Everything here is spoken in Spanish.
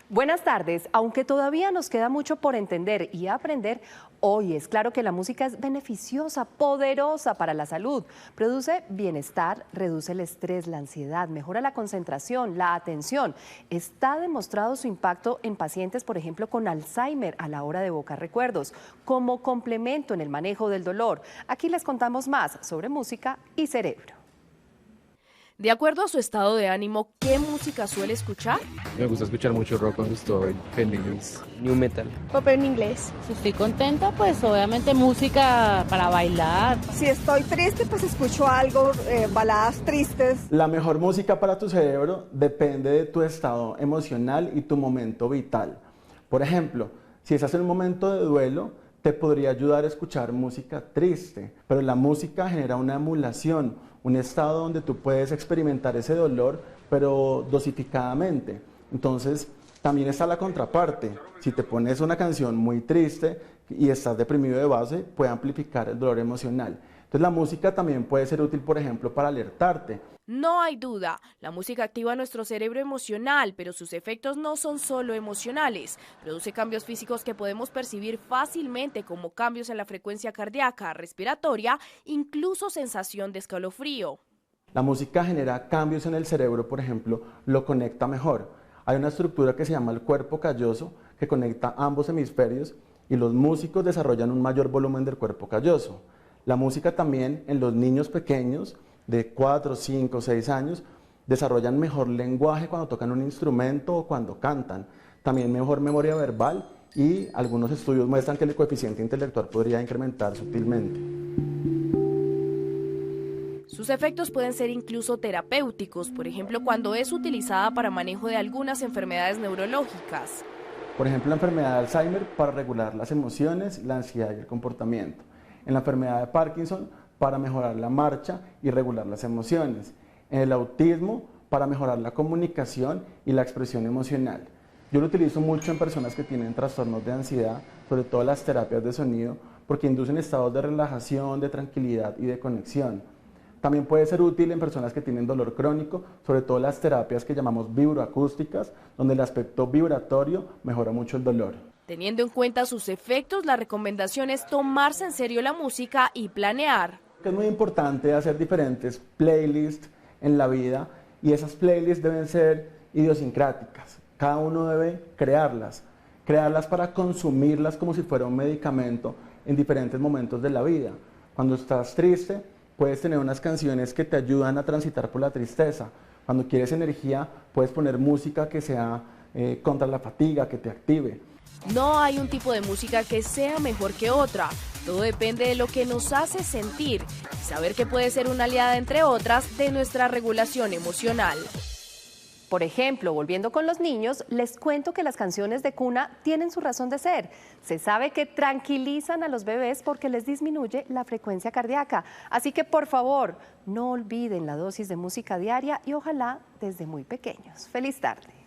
Buenas tardes. Aunque todavía nos queda mucho por entender y aprender, hoy es claro que la música es beneficiosa, poderosa para la salud. Produce bienestar, reduce el estrés, la ansiedad, mejora la concentración, la atención. Está demostrado su impacto en pacientes, por ejemplo, con Alzheimer a la hora de evocar recuerdos, como complemento en el manejo del dolor. Aquí les contamos más sobre música y cerebro. De acuerdo a su estado de ánimo, ¿qué música suele escuchar? Me gusta escuchar mucho rock cuando estoy feliz. New metal. Pop en inglés. Si estoy contenta, pues obviamente música para bailar. Si estoy triste, pues escucho algo, baladas tristes. La mejor música para tu cerebro depende de tu estado emocional y tu momento vital. Por ejemplo, si estás en un momento de duelo, te podría ayudar a escuchar música triste, pero la música genera una emulación, un estado donde tú puedes experimentar ese dolor, pero dosificadamente. Entonces, también está la contraparte. Si te pones una canción muy triste y estás deprimido de base, puede amplificar el dolor emocional. Entonces, la música también puede ser útil, por ejemplo, para alertarte. No hay duda, la música activa nuestro cerebro emocional, pero sus efectos no son solo emocionales. Produce cambios físicos que podemos percibir fácilmente, como cambios en la frecuencia cardíaca, respiratoria, incluso sensación de escalofrío. La música genera cambios en el cerebro, por ejemplo, lo conecta mejor. Hay una estructura que se llama el cuerpo calloso, que conecta ambos hemisferios, y los músicos desarrollan un mayor volumen del cuerpo calloso. La música también en los niños pequeños de 4, 5, 6 años desarrollan mejor lenguaje cuando tocan un instrumento o cuando cantan. También mejor memoria verbal y algunos estudios muestran que el coeficiente intelectual podría incrementar sutilmente. Sus efectos pueden ser incluso terapéuticos, por ejemplo, cuando es utilizada para manejo de algunas enfermedades neurológicas. Por ejemplo, la enfermedad de Alzheimer para regular las emociones, la ansiedad y el comportamiento. En la enfermedad de Parkinson para mejorar la marcha y regular las emociones. En el autismo para mejorar la comunicación y la expresión emocional. Yo lo utilizo mucho en personas que tienen trastornos de ansiedad, sobre todo las terapias de sonido, porque inducen estados de relajación, de tranquilidad y de conexión. También puede ser útil en personas que tienen dolor crónico, sobre todo las terapias que llamamos vibroacústicas, donde el aspecto vibratorio mejora mucho el dolor. Teniendo en cuenta sus efectos, la recomendación es tomarse en serio la música y planear. Es muy importante hacer diferentes playlists en la vida y esas playlists deben ser idiosincráticas. Cada uno debe crearlas para consumirlas como si fuera un medicamento en diferentes momentos de la vida. Cuando estás triste, puedes tener unas canciones que te ayudan a transitar por la tristeza. Cuando quieres energía, puedes poner música que sea contra la fatiga, que te active. No hay un tipo de música que sea mejor que otra. Todo depende de lo que nos hace sentir y saber que puede ser una aliada, entre otras, de nuestra regulación emocional. Por ejemplo, volviendo con los niños, les cuento que las canciones de cuna tienen su razón de ser. Se sabe que tranquilizan a los bebés porque les disminuye la frecuencia cardíaca. Así que, por favor, no olviden la dosis de música diaria y ojalá desde muy pequeños. ¡Feliz tarde!